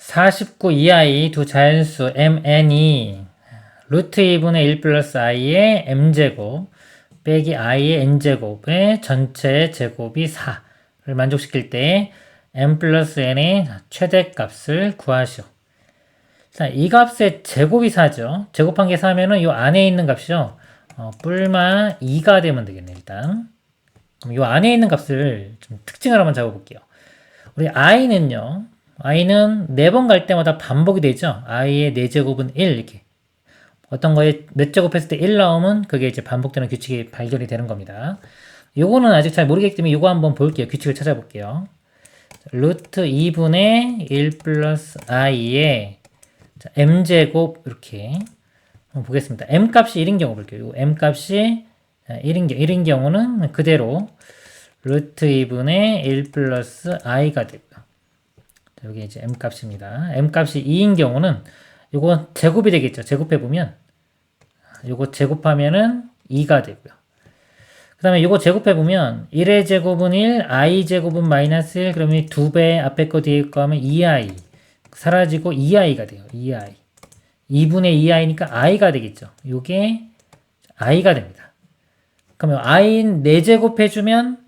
49 이하의 두 자연수 mn이 루트 2분의 1 플러스 i의 m제곱 빼기 i의 n제곱의 전체 제곱이 4를 만족시킬 때 m 플러스 n의 최대값을 구하시오. 자, 이 값의 제곱이 4죠. 제곱한 게 4면은 이 안에 있는 값이죠. 뿔마 2가 되면 되겠네, 일단. 그럼 이 안에 있는 값을 좀 특징을 한번 잡아볼게요. 우리 i는요, i는 4번 갈 때마다 반복이 되죠. i의 4제곱은 1, 이렇게. 어떤 거에 몇 제곱했을 때 1 나오면 그게 이제 반복되는 규칙이 발견이 되는 겁니다. 요거는 아직 잘 모르겠기 때문에 요거 한번 볼게요. 규칙을 찾아볼게요. 루트 2분의 1 플러스 i의 m제곱 이렇게 한번 보겠습니다. m값이 1인 경우 볼게요. m값이 1인 경우는 그대로 루트 2분의 1 플러스 i가 되고요. 여기 이제 m값입니다. m값이 2인 경우는 요거 제곱이 되겠죠. 제곱해보면 요거 제곱하면은 2가 되고요. 그 다음에 요거 제곱해보면 1의 제곱은 1, i 제곱은 마이너스 1, 그러면 2배 앞에 거 뒤에 거 하면 2i 사라지고 2i가 돼요. 2i 2분의 2i니까 i가 되겠죠. 요게 i가 됩니다. 그러면 i 4제곱 해주면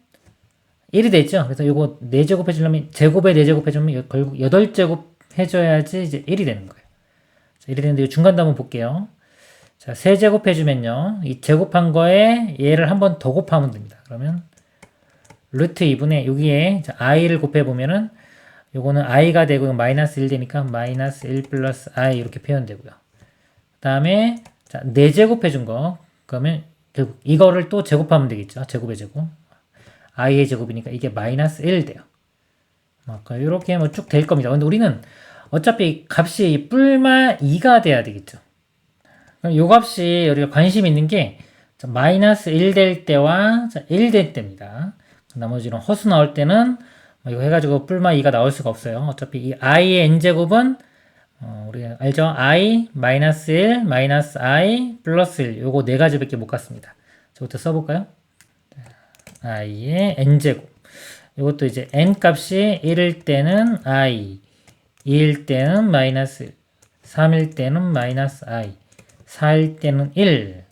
1이 됐죠. 그래서 요거 4제곱 해주려면 제곱에 4제곱 해주면 결국 8제곱 해줘야지 이제 1이 되는 거예요. 자, 1이 되는데 이 중간도 한번 볼게요. 자, 3제곱 해주면요. 이 제곱한 거에 얘를 한 번 더 곱하면 됩니다. 그러면 루트 2분의 여기에 i를 곱해보면은 요거는 i가 되고 마이너스 1 되니까 마이너스 1 플러스 i 이렇게 표현되고요. 그 다음에 자, 4제곱 해준 거 그러면 결국 이거를 또 제곱하면 되겠죠. 제곱의 제곱. i의 제곱이니까 이게 마이너스 1 돼요. 이렇게 뭐 쭉 될 겁니다. 근데 우리는 어차피 값이 뿔마 2가 돼야 되겠죠. 그럼 요 값이 우리가 관심 있는 게 마이너스 1 될 때와 1 될 때입니다. 나머지는 허수 나올 때는 이거 해가지고 뿔마 2가 나올 수가 없어요. 어차피 이 i의 n제곱은 우리가 알죠? i 마이너스 1 마이너스 i 플러스 1 요거 4가지밖에 못 갔습니다. 저부터 써볼까요? i의 n제곱 이것도 이제 n 값이 1일 때는 i 2일 때는 마이너스 1 3일 때는 마이너스 i 4일 때는 1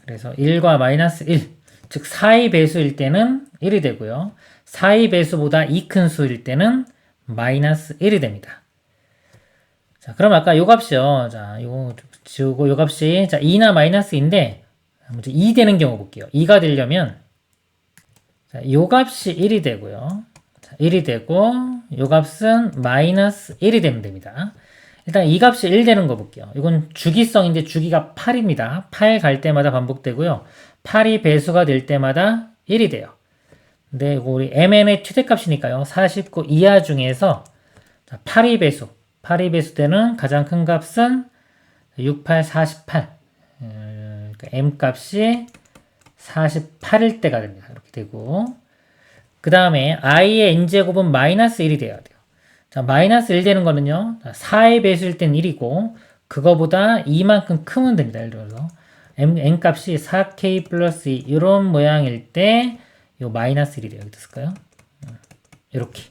그래서 1과 마이너스 1 즉 4의 배수일 때는 1이 되고요 4의 배수보다 2 큰 수일 때는 마이너스 1이 됩니다. 자 그럼 아까 요 값이요 자 요거 지우고 요 값이 자 2나 마이너스인데 먼저 2 되는 경우 볼게요. 2가 되려면 자, 요 값이 1이 되고요. 자, 1이 되고 요 값은 마이너스 1이 되면 됩니다. 일단 이 값이 1 되는 거 볼게요. 이건 주기성인데 주기가 8입니다. 8 갈 때마다 반복되고요. 8이 배수가 될 때마다 1이 돼요. 근데 이거 우리 mn의 최대값이니까요. 49 이하 중에서 8이 배수 되는 가장 큰 값은 68, 48. 그러니까 m 값이 48일 때가 됩니다. 이렇게 되고 그 다음에 i의 n제곱은 마이너스 1이 돼야 돼요. 자, 마이너스 1 되는 거는요. 4의 배수일 땐 1이고 그거보다 이만큼 크면 됩니다. 예를 들어서 n값이 4k 플러스 2 이런 모양일 때 요 마이너스 1이 돼요. 여기 쓸까요? 이렇게.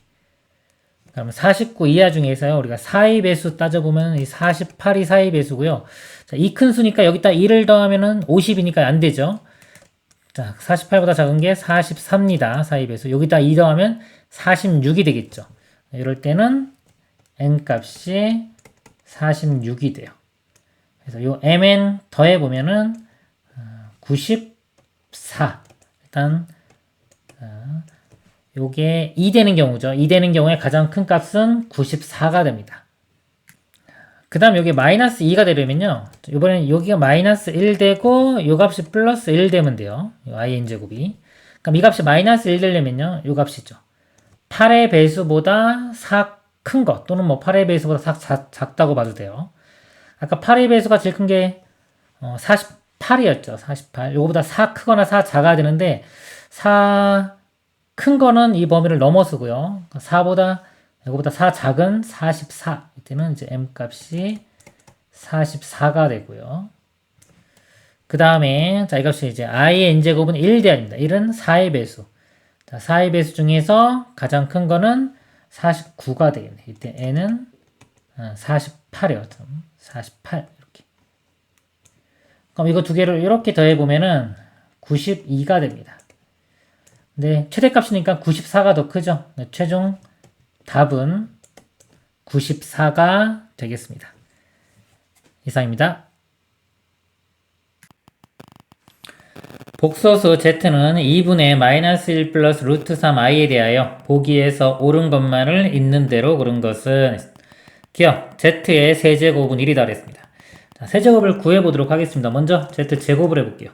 그러면 49 이하 중에서요. 우리가 4의 배수 따져보면 이 48이 4의 배수고요. 자, 이 큰 수니까 여기다 1을 더하면은 50이니까 안 되죠. 자, 48보다 작은 게 43입니다. 4의 배수. 여기다 2 더하면 46이 되겠죠. 이럴 때는 n값이 46이 돼요. 그래서 요 mn 더해보면은 94. 일단 요게 2 되는 경우죠. 2 되는 경우에 가장 큰 값은 94가 됩니다. 그 다음 여기 마이너스 2가 되려면요. 이번엔 여기가 마이너스 1 되고 요 값이 플러스 1 되면 돼요. 요 in제곱이. 그럼 이 값이 마이너스 1 되려면요. 요 값이죠. 8의 배수보다 4 큰 것 또는 뭐 8의 배수보다 4 작다고 봐도 돼요. 아까 8의 배수가 제일 큰 게 48이었죠. 48. 요거보다 4 크거나 4 작아야 되는데 4 큰 거는 이 범위를 넘어서고요. 4보다 이거보다 4 작은 44. 이때는 이제 m 값이 44가 되고요. 그 다음에 자, 이 값이 이제 i의 n제곱은 1 돼야 됩니다. 1은 4의 배수. 자, 4의 배수 중에서 가장 큰 거는 49가 되겠네. 이때 n은 48이요. 48 이렇게. 그럼 이거 두 개를 이렇게 더해보면은 92가 됩니다. 근데 최대값이니까 94가 더 크죠. 최종 답은 94가 되겠습니다. 이상입니다. 복소수 z는 2분의 마이너스 1 플러스 루트 3i에 대하여 보기에서 옳은 것만을 있는 대로 고른 것은 기억 z의 세제곱은 1이다 그랬습니다. 자, 세제곱을 구해보도록 하겠습니다. 먼저 z제곱을 해볼게요.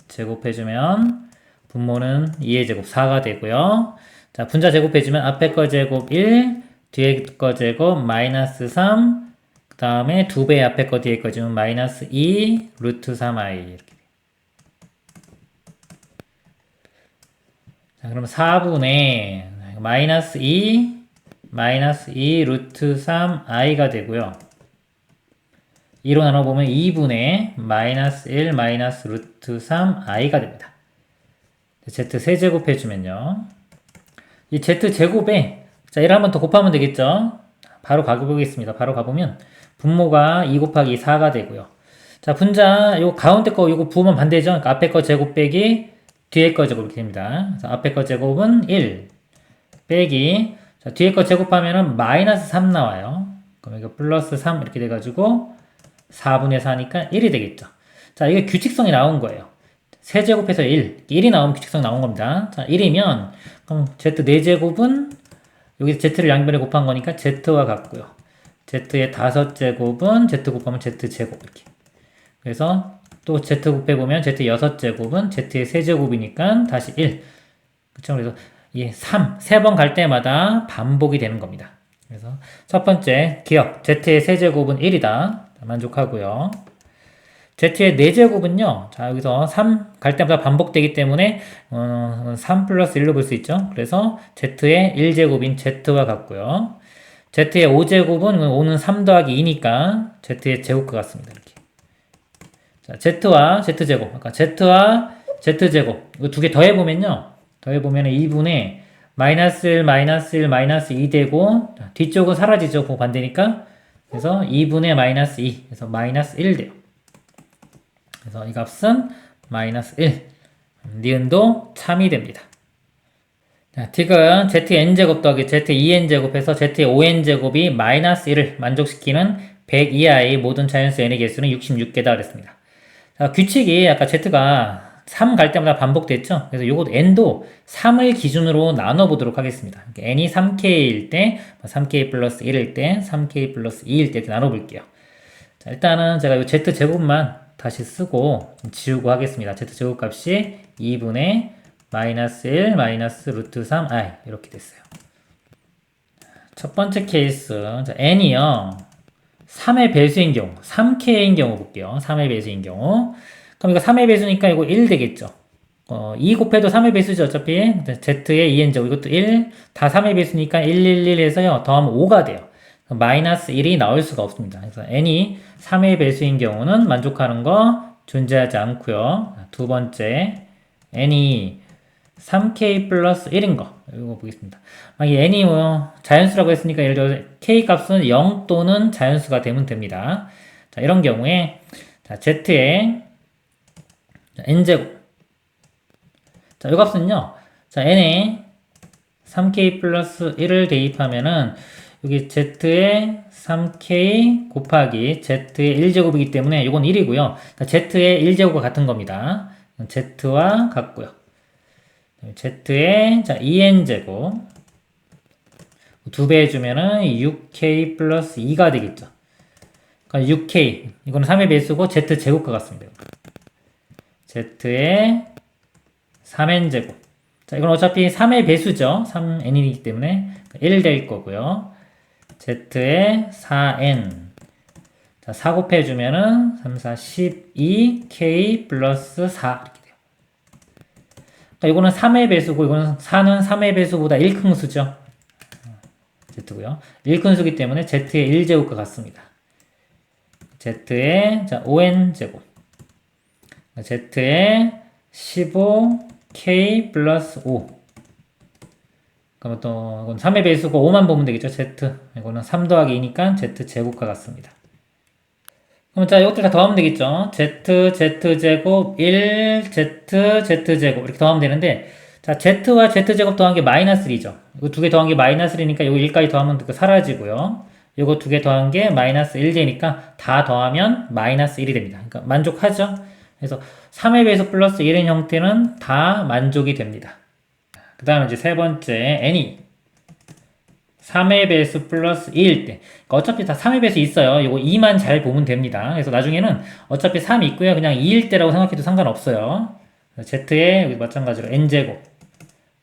제곱해주면 분모는 2의 제곱 4가 되고요. 자, 분자 제곱해주면 앞에 거 제곱 1, 뒤에 거 제곱 마이너스 3, 그 다음에 2배 앞에 거 뒤에 거 주면 마이너스 2 루트 3i 이렇게. 자, 그럼 4분의 마이너스 2 루트 3i가 되고요. 2로 나눠보면 2분의 마이너스 1 마이너스 루트 3i가 됩니다. z 세제곱 해주면요. 이 z 제곱에 자 1을 한 번 더 곱하면 되겠죠. 바로 가보겠습니다. 바로 가보면 분모가 2 곱하기 4가 되고요. 자 분자 요 가운데 거 요거 부으면 반대죠. 그러니까 앞에 거 제곱 빼기 뒤에 거 제곱 이렇게 됩니다. 그래서 앞에 거 제곱은 1 빼기 자 뒤에 거 제곱하면은 마이너스 3 나와요. 그럼 이거 플러스 3 이렇게 돼가지고 4분의 4니까 1이 되겠죠. 자 이게 규칙성이 나온 거예요. 세제곱해서 1이 나오면 규칙성 나온 겁니다. 자 1이면 그럼 z 4제곱은 여기 z를 양변에 곱한 거니까 z와 같고요. z의 5제곱은 z 곱하면 z제곱 이렇게. 그래서 또 z 곱해보면 z 6제곱은 z의 세제곱이니까 다시 1. 그쵸? 그래서 이 3번 갈 때마다 반복이 되는 겁니다. 그래서 첫 번째 기억 z의 세제곱은 1이다. 만족하고요. z의 4제곱은요. 자 여기서 3 갈 때마다 반복되기 때문에 3 플러스 1로 볼 수 있죠. 그래서 z의 1제곱인 z와 같고요. z의 5제곱은 5는 3 더하기 2니까 z의 제곱과 같습니다. 이렇게. 자, z와 z제곱. 아까 z와 z제곱. 이거 두 개 더해보면요. 더해보면 2분의 마이너스 1, 마이너스 1, 마이너스 2 되고 뒤쪽은 사라지죠. 그 반대니까. 그래서 2분의 마이너스 2. 그래서 마이너스 1 돼요. 그래서 이 값은 마이너스 1. 니은도 참이 됩니다. 자, 딕은 zn제곱 더하기 z2n제곱해서 z5n제곱이 마이너스 1을 만족시키는 100 이하의 모든 자연수 n의 개수는 66개다 그랬습니다. 자, 규칙이 아까 z가 3 갈 때마다 반복됐죠? 그래서 요것도 n도 3을 기준으로 나눠보도록 하겠습니다. n이 3k일 때, 3k 플러스 1일 때, 3k 플러스 2일 때 이렇게 나눠볼게요. 자, 일단은 제가 요 z제곱만 다시 쓰고 지우고 하겠습니다. z제곱 값이 2분의 마이너스 1 마이너스 루트 3i 이렇게 됐어요. 첫 번째 케이스 자, n이요 3의 배수인 경우 3k인 경우 볼게요. 3의 배수인 경우 그럼 이거 3의 배수니까 이거 1 되겠죠. 2 곱해도 3의 배수죠. 어차피 z의 2n제곱 이것도 1 다 3의 배수니까 1, 1, 1 해서요. 더하면 5가 돼요. 마이너스 1이 나올 수가 없습니다. 그래서 n이 3의 배수인 경우는 만족하는 거 존재하지 않고요. 두 번째 n이 3k 플러스 1인 거 이거 보겠습니다. 만약에 n이 자연수라고 했으니까 예를 들어 k 값은 0 또는 자연수가 되면 됩니다. 자, 이런 경우에 자, z의 n제곱 자, 이 값은요. 자, n에 3k 플러스 1을 대입하면은 여기 z의 3k 곱하기 z의 1제곱이기 때문에 이건 1이고요. 그러니까 z의 1제곱과 같은 겁니다. z와 같고요. z의 자 2n제곱 2배 해주면은 6k 플러스 2가 되겠죠. 그러니까 6k 이거는 3의 배수고 z제곱과 같습니다. z의 3n제곱 자 이건 어차피 3의 배수죠. 3n이기 때문에 1 될 거고요. z의 4n 자 4 곱해주면은 3, 4, 12k 플러스 4 이렇게 돼요. 그러니까 이거는 3의 배수고 이거는 4는 3의 배수보다 1큰수죠. z고요. 1큰수기 때문에 z의 1제곱과 같습니다. z의 자 5n제곱 z의 15k 플러스 5 자, 그럼 또 이건 3의 배수고 5만 보면 되겠죠. z. 이거는 3 더하기 2니까 z 제곱과 같습니다. 그럼 자, 이것들 다 더하면 되겠죠. z제곱 1, z제곱 이렇게 더하면 되는데 자, z와 z제곱 더한 게 마이너스 1이죠. 이거 두 개 더한 게 마이너스 1이니까 이거 1까지 더하면 그 사라지고요. 이거 두 개 더한 게 마이너스 1제니까 다 더하면 마이너스 1이 됩니다. 그러니까 만족하죠? 그래서 3의 배수 플러스 1의 형태는 다 만족이 됩니다. 그 다음에 이제 세 번째 n이 3의 배수 플러스 2일 때 그러니까 어차피 다 3의 배수 있어요. 이거 2만 잘 보면 됩니다. 그래서 나중에는 어차피 3이 있고요. 그냥 2일 때라고 생각해도 상관없어요. z에 여기 마찬가지로 n제곱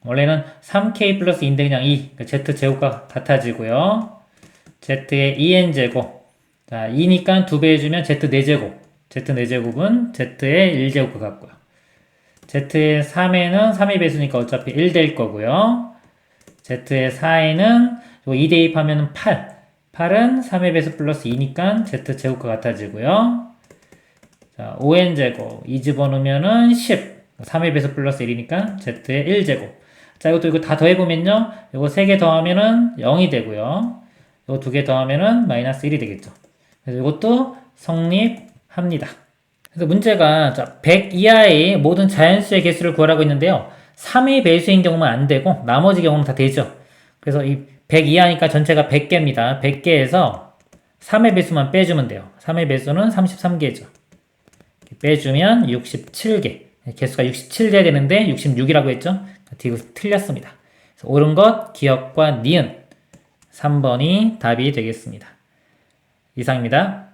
원래는 3k 플러스 2인데 그냥 2 그러니까 z제곱과 같아지고요. z의 2n제곱 자 2니까 2배 해주면 z 4제곱 z 4제곱은 z의 1제곱과 같고요. z의 3에는 3의 배수니까 어차피 1 될 거고요. z의 4에는 2 대입하면 8 8은 3의 배수 플러스 2니까 z제곱과 같아지고요. 자 5n제곱 2 집어넣으면은 10 3의 배수 플러스 1이니까 z의 1제곱 자 이것도 이거 다 더해보면요 이거 3개 더하면은 0이 되고요 이거 2개 더하면은 마이너스 1이 되겠죠. 그래서 이것도 성립합니다. 그래서 문제가 자, 100 이하의 모든 자연수의 개수를 구하라고 했는데요 3의 배수인 경우만 안 되고 나머지 경우는 다 되죠. 그래서 이 100 이하니까 전체가 100개입니다. 100개에서 3의 배수만 빼주면 돼요. 3의 배수는 33개죠. 빼주면 67개. 개수가 67 돼야 되는데 66이라고 했죠? 이거 틀렸습니다. 그래서 옳은 것, 기억과 니은 3번이 답이 되겠습니다. 이상입니다.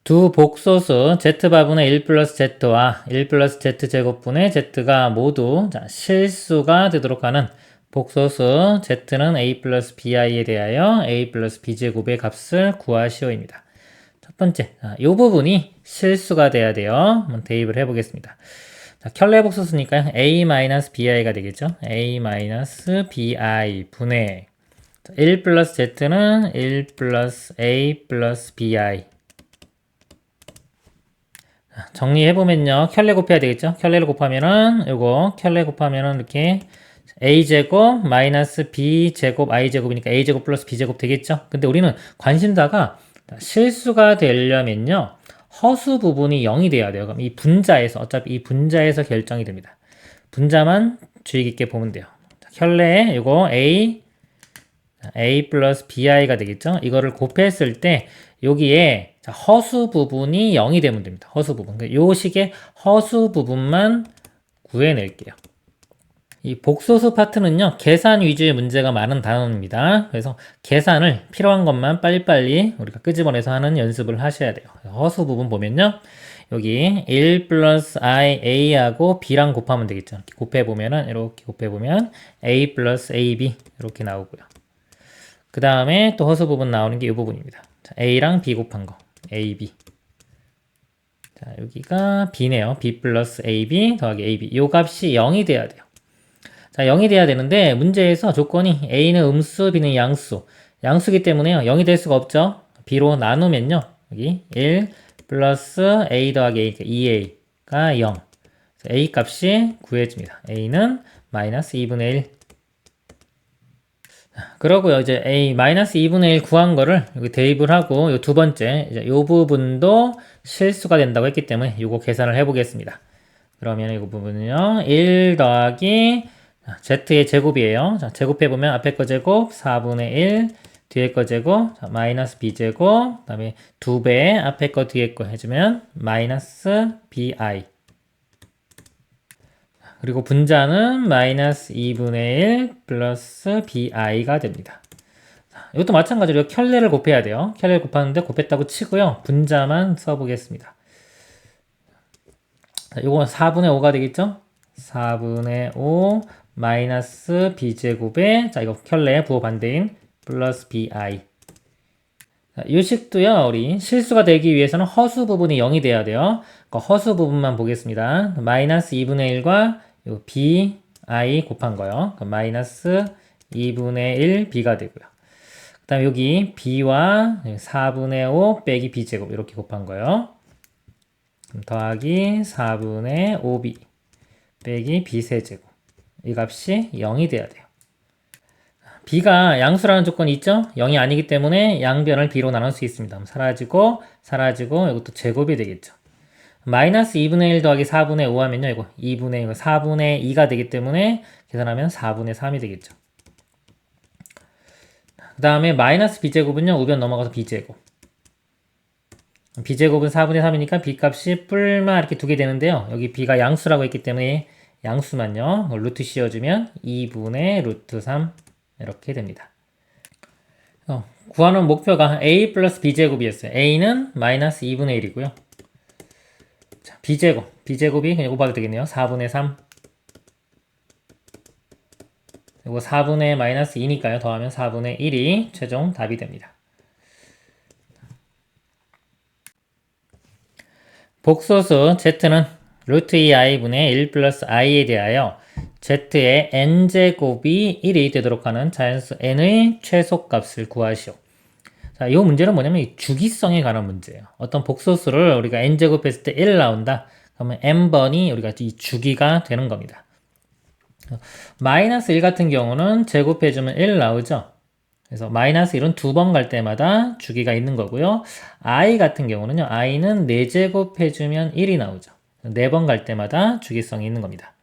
두 복소수 z바분의 1 플러스 z와 1 플러스 z제곱분의 z가 모두 실수가 되도록 하는 복소수 z는 a 플러스 bi에 대하여 a 플러스 b제곱의 값을 구하시오입니다. 첫 번째, 이 부분이 실수가 돼야 돼요. 한번 대입을 해보겠습니다. 자, 켤레 복소수니까 a-bi가 되겠죠. a-bi 분의 1 플러스 z는 1 플러스 a 플러스 bi 정리해보면요. 켤레 곱해야 되겠죠. 켤레를 곱하면은 요거 켤레 곱하면은 이렇게 a제곱 마이너스 b제곱 i제곱이니까 a제곱 플러스 b제곱 되겠죠. 근데 우리는 관심사가 실수가 되려면요. 허수 부분이 0이 돼야 돼요. 그럼 이 분자에서 어차피 이 분자에서 결정이 됩니다. 분자만 주의 깊게 보면 돼요. 켤레에 요거 a 플러스 bi가 되겠죠. 이거를 곱했을 때 여기에 허수 부분이 0이 되면 됩니다. 허수 부분. 요 식의 허수 부분만 구해낼게요. 이 복소수 파트는요, 계산 위주의 문제가 많은 단원입니다. 그래서 계산을 필요한 것만 빨리빨리 우리가 끄집어내서 하는 연습을 하셔야 돼요. 허수 부분 보면요, 여기 1 플러스 i, a하고 b랑 곱하면 되겠죠. 이렇게 곱해보면은, 이렇게 곱해보면 a 플러스 ab 이렇게 나오고요. 그 다음에 또 허수 부분 나오는 게 이 부분입니다. 자, a랑 b 곱한 거, ab. 자, 여기가 b네요. b 플러스 ab 더하기 ab. 요 값이 0이 돼야 돼요. 자, 0이 돼야 되는데 문제에서 조건이 a는 음수, b는 양수. 양수기 때문에요. 0이 될 수가 없죠. b로 나누면요. 여기 1 플러스 a 더하기 a, 2a가 0. a 값이 구해집니다. a는 마이너스 2분의 1. 그러고요. 이제 a 마이너스 2분의 1 구한 거를 여기 대입을 하고 요 두 번째 이제 요 부분도 실수가 된다고 했기 때문에 요거 계산을 해 보겠습니다. 그러면 이 부분은요. 1 더하기 z의 제곱이에요. 자, 제곱해 보면 앞에 거 제곱 4분의 1 뒤에 거 제곱 자, 마이너스 b제곱 그다음에 2배 앞에 거 뒤에 거 해주면 마이너스 bi 그리고 분자는 마이너스 2분의 1 플러스 bi가 됩니다. 자, 이것도 마찬가지로 켤레를 곱해야 돼요. 켤레를 곱하는데 곱했다고 치고요. 분자만 써보겠습니다. 자, 이거 4분의 5가 되겠죠? 4분의 5 마이너스 b제곱에 자 이거 켤레 부호 반대인 플러스 bi 자, 이 식도요 우리 실수가 되기 위해서는 허수 부분이 0이 돼야 돼요. 허수 부분만 보겠습니다. 마이너스 2분의 1과 요 bi 곱한 거요. 마이너스 2분의 1 b가 되고요. 그 다음에 여기 b와 4분의 5 빼기 b제곱 이렇게 곱한 거요. 더하기 4분의 5b 빼기 b 세제곱 이 값이 0이 돼야 돼요. b가 양수라는 조건이 있죠? 0이 아니기 때문에 양변을 b로 나눌 수 있습니다. 그럼 사라지고 이것도 제곱이 되겠죠. 마이너스 2분의 1 더하기 4분의 5 하면요. 이거 2분의 4분의 2가 되기 때문에 계산하면 4분의 3이 되겠죠. 그 다음에 마이너스 b제곱은요. 우변 넘어가서 b제곱. b제곱은 4분의 3이니까 b값이 뿔마 이렇게 두 개 되는데요. 여기 b가 양수라고 했기 때문에 양수만요. 루트 씌워주면 2분의 루트 3 이렇게 됩니다. 구하는 목표가 a 플러스 b제곱이었어요. a는 마이너스 2분의 1이고요. 자, b제곱이 그냥 곱하기 되겠네요. 4분의 3. 그리고 4분의 마이너스 2니까요. 더하면 4분의 1이 최종 답이 됩니다. 복소수 z는 루트 2i분의 1 플러스 i에 대하여 z의 n제곱이 1이 되도록 하는 자연수 n의 최소값을 구하시오. 자, 이 문제는 뭐냐면 이 주기성에 관한 문제예요. 어떤 복소수를 우리가 n제곱했을 때 1 나온다. 그러면 n번이 우리가 이 주기가 되는 겁니다. 마이너스 1 같은 경우는 제곱해주면 1 나오죠. 그래서 마이너스 1은 두 번 갈 때마다 주기가 있는 거고요. i 같은 경우는요. i는 4제곱 해주면 1이 나오죠. 4번 갈 때마다 주기성이 있는 겁니다.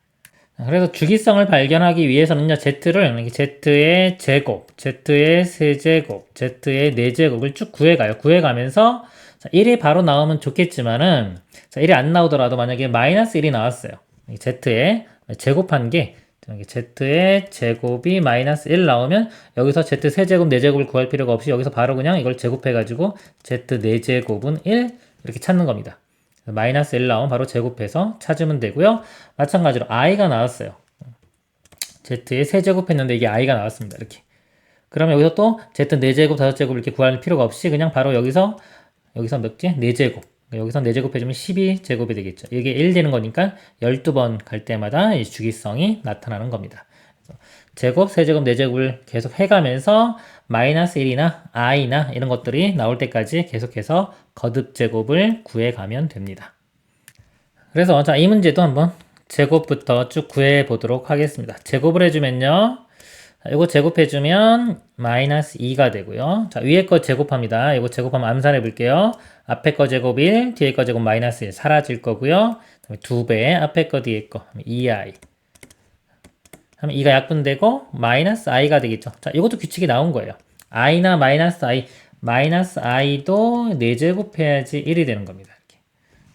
그래서 주기성을 발견하기 위해서는요. z를 z의 제곱, z의 세제곱, z의 4제곱을 쭉 구해가요. 구해가면서 1이 바로 나오면 좋겠지만은 1이 안 나오더라도 만약에 마이너스 1이 나왔어요. z의 제곱한 게 z의 제곱이 마이너스 1 나오면 여기서 z 세제곱 4제곱을 구할 필요가 없이 여기서 바로 그냥 이걸 제곱해가지고 z 4제곱은 1 이렇게 찾는 겁니다. 마이너스 1 나오면 바로 제곱해서 찾으면 되고요. 마찬가지로 i가 나왔어요. z의 세제곱 했는데 이게 i가 나왔습니다. 이렇게. 그러면 여기서 또 z 4제곱, 5제곱 이렇게 구할 필요가 없이 그냥 바로 여기서 몇 개? 4제곱. 여기서 4제곱 해주면 12제곱이 되겠죠. 이게 1 되는 거니까 12번 갈 때마다 이 주기성이 나타나는 겁니다. 제곱, 세제곱, 4제곱을 계속 해가면서 마이너스 1이나 i나 이런 것들이 나올 때까지 계속해서 거듭제곱을 구해가면 됩니다. 그래서 자, 이 문제도 한번 제곱부터 쭉 구해보도록 하겠습니다. 제곱을 해주면요. 이거 제곱해주면 마이너스 2가 되고요. 자, 위에 거 제곱합니다. 이거 제곱하면 암산해 볼게요. 앞에 거 제곱 1, 뒤에 거 제곱 마이너스 1 사라질 거고요. 그다음에 2배, 앞에 거 뒤에 거 2i. 하면 2가 약분되고 마이너스 i가 되겠죠. 자, 이것도 규칙이 나온 거예요. i나 마이너스 i도 4제곱 해야지 1이 되는 겁니다. 이렇게.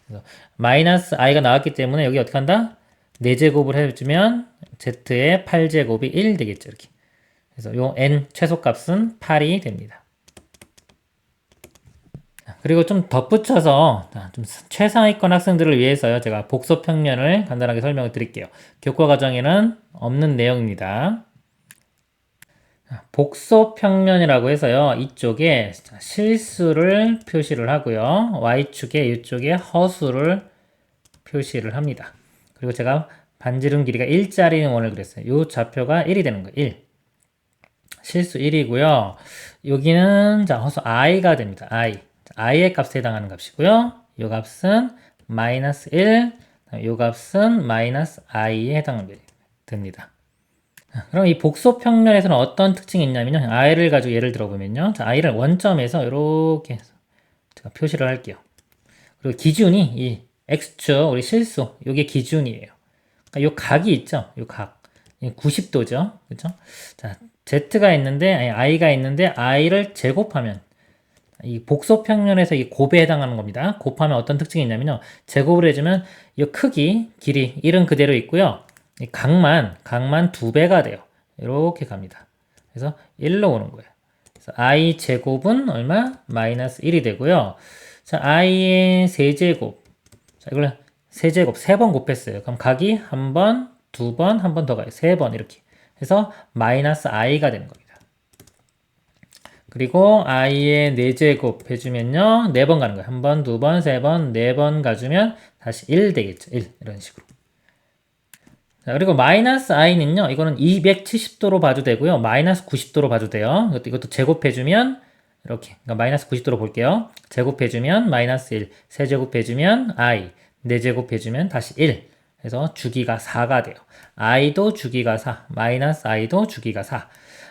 그래서 마이너스 i가 나왔기 때문에 여기 어떻게 한다? 4제곱을 해주면 z의 8제곱이 1 되겠죠. 이렇게. 그래서 요 n 최소값은 8이 됩니다. 그리고 좀 덧붙여서 좀 최상위권 학생들을 위해서요. 제가 복소평면을 간단하게 설명을 드릴게요. 교과과정에는 없는 내용입니다. 복소평면이라고 해서요. 이쪽에 실수를 표시를 하고요. y축에 이쪽에 허수를 표시를 합니다. 그리고 제가 반지름 길이가 1짜리 원을 그랬어요. 이 좌표가 1이 되는 거예요. 1. 실수 1이고요. 여기는 자 허수 i가 됩니다. i의 값에 해당하는 값이고요. 이 값은 마이너스 1, 이 값은 마이너스 i에 해당됩니다. 그럼 이 복소평면에서는 어떤 특징이 있냐면요. i를 가지고 예를 들어보면요. 자, i를 원점에서 이렇게 제가 표시를 할게요. 그리고 기준이 이 x축, 우리 실수, 이게 기준이에요. 그러니까 요 각이 있죠. 요 각. 90도죠. 그죠? 자, z가 있는데, i가 있는데, i를 제곱하면, 이 복소평면에서 이 곱에 해당하는 겁니다. 곱하면 어떤 특징이 있냐면요. 제곱을 해주면, 이 크기, 길이, 1은 그대로 있고요. 이 각만 2배가 돼요. 이렇게 갑니다. 그래서 1로 오는 거예요. 그래서 i 제곱은 얼마? 마이너스 1이 되고요. 자, i의 세제곱. 자, 이걸 세제곱 3번 곱했어요. 그럼 각이 1번, 2번, 1번 더 가요. 3번 이렇게. 해서 마이너스 i가 되는 겁니다. 그리고 i의 4제곱 해주면요. 4번 가는 거예요. 1번, 2번, 3번, 4번 가주면 다시 1 되겠죠. 1. 이런 식으로. 자, 그리고 마이너스 i는요. 이거는 270도로 봐도 되고요. 마이너스 90도로 봐도 돼요. 이것도 제곱해주면 이렇게. 그러니까 마이너스 90도로 볼게요. 제곱해주면 마이너스 1. 세제곱해주면 i. 4제곱해주면 다시 1. 그래서 주기가 4가 돼요. i도 주기가 4, 마이너스 i도 주기가 4.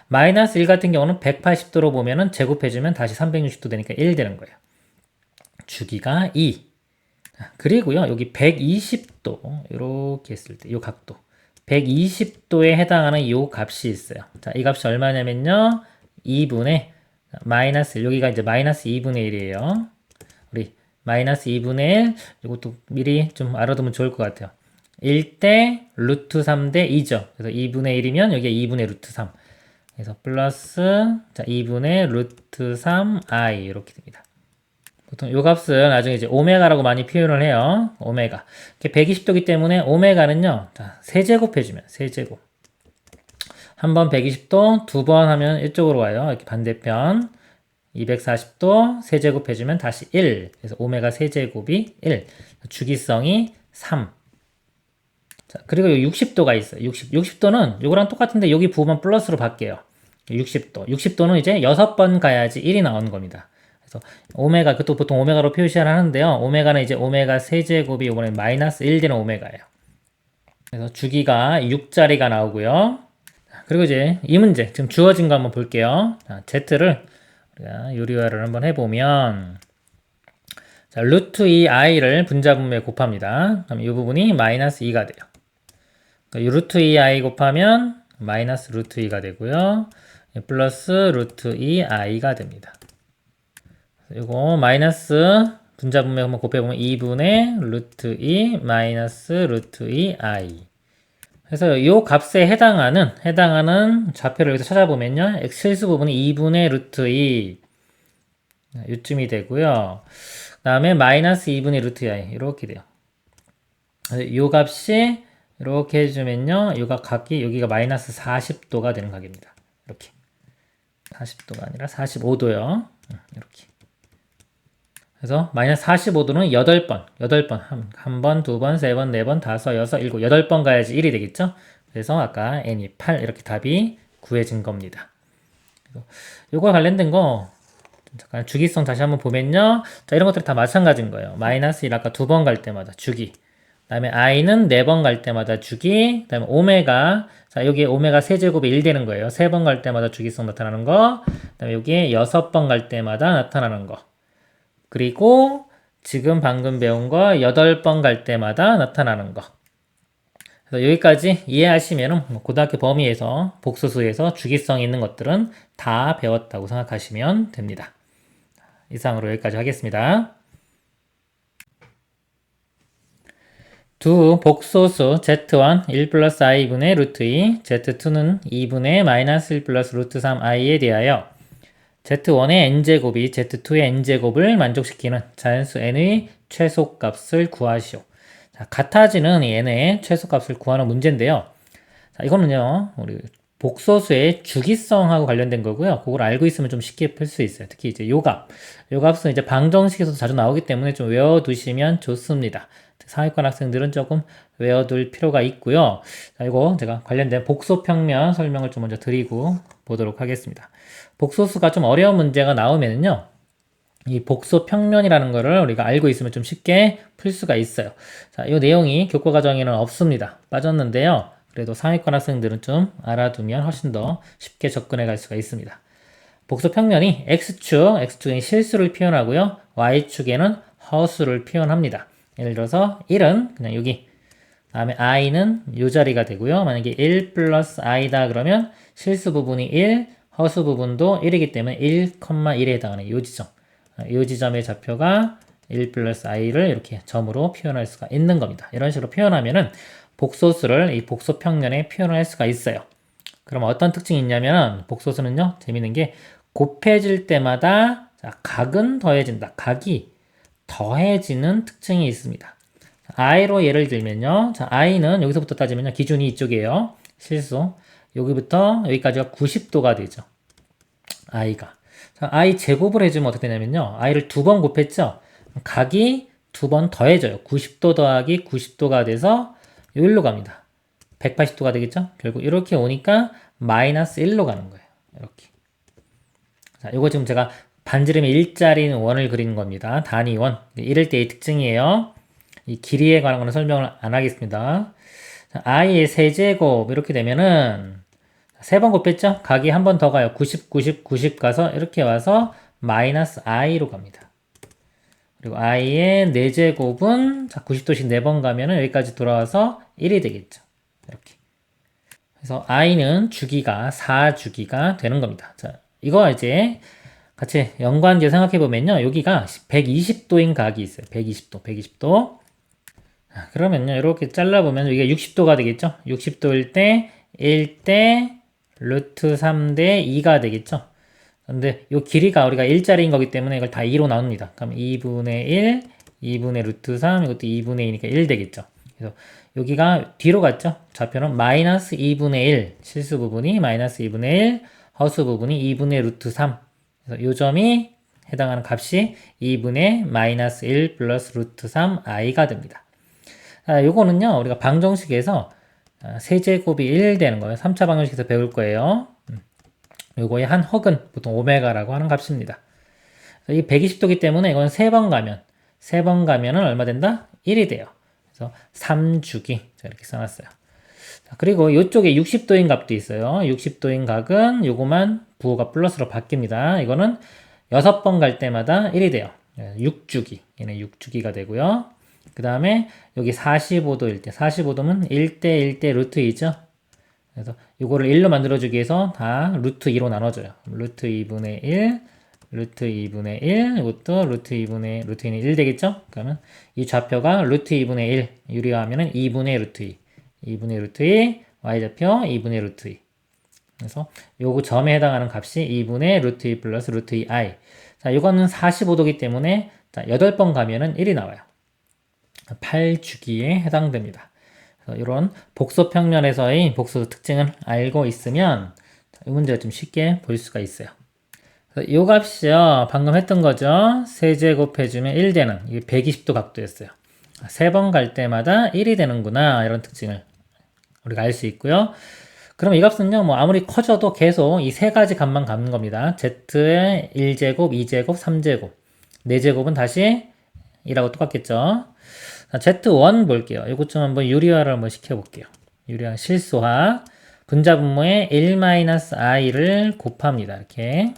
마이너스 1 같은 경우는 180도로 보면은 제곱해주면 다시 360도 되니까 1 되는 거예요. 주기가 2. 그리고요, 여기 120도, 이렇게 했을 때, 이 각도. 120도에 해당하는 이 값이 있어요. 자, 이 값이 얼마냐면요, 2분의 마이너스 1, 여기가 이제 마이너스 2분의 1이에요. 우리 마이너스 2분의 1, 이것도 미리 좀 알아두면 좋을 것 같아요. 1대 루트 3대 2죠. 그래서 2분의 1이면 여기에 2분의 루트 3. 그래서 플러스, 자, 2분의 루트 3i, 이렇게 됩니다. 보통 요 값은 나중에 이제 오메가라고 많이 표현을 해요. 오메가. 120도기 때문에 오메가는요, 자, 세제곱 해주면, 세제곱. 한 번 120도, 두 번 하면 이쪽으로 와요. 이렇게 반대편. 240도 세제곱 해주면 다시 1. 그래서 오메가 세제곱이 1. 주기성이 3. 자, 그리고 60도가 있어요. 60도는 요거랑 똑같은데 여기 부호만 플러스로 바뀌어요. 60도. 60도는 이제 6번 가야지 1이 나오는 겁니다. 그래서 오메가, 그것도 보통 오메가로 표시를 하는데요. 오메가는 이제 오메가 세제곱이 요번에 마이너스 1 되는 오메가예요. 그래서 주기가 6자리가 나오고요. 그리고 이제 이 문제, 지금 주어진 거 한번 볼게요. 자, Z를 우리가 요리화를 한번 해보면, 자, 루트 2i를 분자분모에 곱합니다. 그럼 이 부분이 마이너스 2가 돼요. 그러니까 루트 2i 곱하면 마이너스 루트 2가 되고요. 플러스 루트 2i가 됩니다. 이거 마이너스 분자분모 한번 곱해보면 2분의 루트 2 마이너스 루트 2i. 그래서 이 값에 해당하는 좌표를 여기서 찾아보면요. x실수 부분이 2분의 루트 2 요쯤이 되고요. 그 다음에 마이너스 2분의 루트 2i 이렇게 돼요. 이 값이 이렇게 해주면요. 이 각이 여기가 마이너스 40도가 되는 각입니다. 이렇게 40도가 아니라 45도요. 이렇게. 그래서 마이너스 45도는 8번. 한 번, 두 번, 세 번, 네 번, 다섯, 여섯, 일곱, 8번 가야지 1이 되겠죠? 그래서 아까 n이 8 이렇게 답이 구해진 겁니다. 요거 관련된 거 잠깐 주기성 다시 한번 보면요. 자, 이런 것들이 다 마찬가지인 거예요. 마이너스 1 아까 두 번 갈 때마다 주기. 그 다음에 i는 4번 갈 때마다 주기. 그 다음에 오메가. 자, 여기에 오메가 세제곱이 1 되는 거예요. 3번 갈 때마다 주기성 나타나는 거. 그 다음에 여기에 6번 갈 때마다 나타나는 거. 그리고 지금 방금 배운 거 8번 갈 때마다 나타나는 거. 그래서 여기까지 이해하시면 고등학교 범위에서 복소수에서 주기성이 있는 것들은 다 배웠다고 생각하시면 됩니다. 이상으로 여기까지 하겠습니다. 두 복소수 Z1 1 플러스 i분의 루트 2, Z2는 2분의 마이너스 1 플러스 루트 3i에 대하여 Z1의 n제곱이 Z2의 n제곱을 만족시키는 자연수 n의 최소값을 구하시오. 자, 같아지는 이 n의 최소값을 구하는 문제인데요. 자, 이거는요, 우리 복소수의 주기성하고 관련된 거고요. 그걸 알고 있으면 좀 쉽게 풀 수 있어요. 특히 이제 요 값은 이제 방정식에서도 자주 나오기 때문에 좀 외워두시면 좋습니다. 상위권 학생들은 조금 외워둘 필요가 있고요. 자, 이거 제가 관련된 복소평면 설명을 좀 먼저 드리고 보도록 하겠습니다. 복소수가 좀 어려운 문제가 나오면요. 이 복소평면이라는 거를 우리가 알고 있으면 좀 쉽게 풀 수가 있어요. 자, 이 내용이 교과과정에는 없습니다. 빠졌는데요. 그래도 상위권 학생들은 좀 알아두면 훨씬 더 쉽게 접근해 갈 수가 있습니다. 복소평면이 X축에 실수를 표현하고요. Y축에는 허수를 표현합니다. 예를 들어서 1은 그냥 여기, 다음에 i는 이 자리가 되고요. 만약에 1 플러스 i다 그러면 실수 부분이 1, 허수 부분도 1이기 때문에 1,1에 해당하는 이 지점. 이 지점의 좌표가 1 플러스 i를 이렇게 점으로 표현할 수가 있는 겁니다. 이런 식으로 표현하면은 복소수를 이 복소평면에 표현할 수가 있어요. 그럼 어떤 특징이 있냐면 복소수는요, 재밌는 게 곱해질 때마다 자, 각은 더해진다. 각이 더해지는 특징이 있습니다. i로 예를 들면요. 자, i는 여기서부터 따지면요. 기준이 이쪽이에요. 실수. 여기부터 여기까지가 90도가 되죠. i가. 자, i 제곱을 해주면 어떻게 되냐면요. i를 두 번 곱했죠. 각이 두 번 더해져요. 90도 더하기 90도가 돼서 여기로 갑니다. 180도가 되겠죠? 결국 이렇게 오니까 마이너스 1로 가는 거예요. 이렇게. 자, 이거 지금 제가 반지름이 1짜리 원을 그리는 겁니다. 단위 원. 1일 때의 특징이에요. 이 길이에 관한 거는 설명을 안 하겠습니다. 자, i의 세제곱 이렇게 되면은 세 번 곱했죠? 각이 한 번 더 가요. 90, 90, 90 가서 이렇게 와서 마이너스 i로 갑니다. 그리고 i의 4제곱은 자 90도씩 4번 가면은 여기까지 돌아와서 1이 되겠죠. 이렇게. 그래서 i는 주기가 4주기가 되는 겁니다. 자, 이거 이제 같이 연관지어 생각해 보면요. 여기가 120도인 각이 있어요. 120도, 120도. 그러면요. 이렇게 잘라보면 여기가 60도가 되겠죠. 60도일 때 1대 루트 3대 2가 되겠죠. 근데 이 길이가 우리가 1짜리인 거기 때문에 이걸 다 2로 나눕니다. 그럼 2분의 1, 2분의 루트 3, 이것도 2분의 2니까 1 되겠죠. 그래서 여기가 뒤로 갔죠. 좌표는 마이너스 2분의 1, 실수 부분이 마이너스 2분의 1, 허수 부분이 2분의 루트 3. 그래서 이 점이 해당하는 값이 2분의 마이너스 1 플러스 루트 3 i가 됩니다. 요거는요, 우리가 방정식에서 세제곱이 1 되는 거예요. 3차 방정식에서 배울 거예요. 요거의 한 헉은 보통 오메가라고 하는 값입니다. 이 120도기 때문에 이건 3번 가면은 얼마 된다? 1이 돼요. 그래서 3주기. 자, 이렇게 써놨어요. 자, 그리고 이쪽에 60도인 값도 있어요. 60도인 각은 요거만 부호가 플러스로 바뀝니다. 이거는 6번 갈 때마다 1이 돼요. 6주기. 얘는 6주기가 되고요. 그 다음에 여기 45도일 때, 45도면 1대 1대 루트 2죠. 그래서 이거를 1로 만들어주기 위해서 다 루트 2로 나눠줘요. 루트 2분의 1, 루트 2분의 1, 이것도 루트 2분의, 루트 2는 1 되겠죠? 그러면 이 좌표가 루트 2분의 1, 유리화하면은 2분의 루트 2, 2분의 루트 2, y좌표 2분의 루트 2. 그래서 요거 점에 해당하는 값이 2분의 루트 2 플러스 루트 2i. 자, 이거는 45도기 때문에 자, 8번 가면은 1이 나와요. 8주기에 해당됩니다. 이런 복소평면에서의 복소 특징을 알고 있으면 이 문제가 좀 쉽게 볼 수가 있어요. 이 값이요. 방금 했던 거죠. 세제곱해주면 1 되는 이게 120도 각도였어요. 3번 갈 때마다 1이 되는구나. 이런 특징을 우리가 알 수 있고요. 그럼 이 값은요. 뭐 아무리 커져도 계속 이 세 가지 값만 갖는 겁니다. z의 1제곱, 2제곱, 3제곱. 4제곱은 다시 2라고 똑같겠죠. 자, Z1 볼게요. 이것 좀 한번 유리화를 한번 시켜볼게요. 유리화 실수화. 분자분모에 1-i를 곱합니다. 이렇게.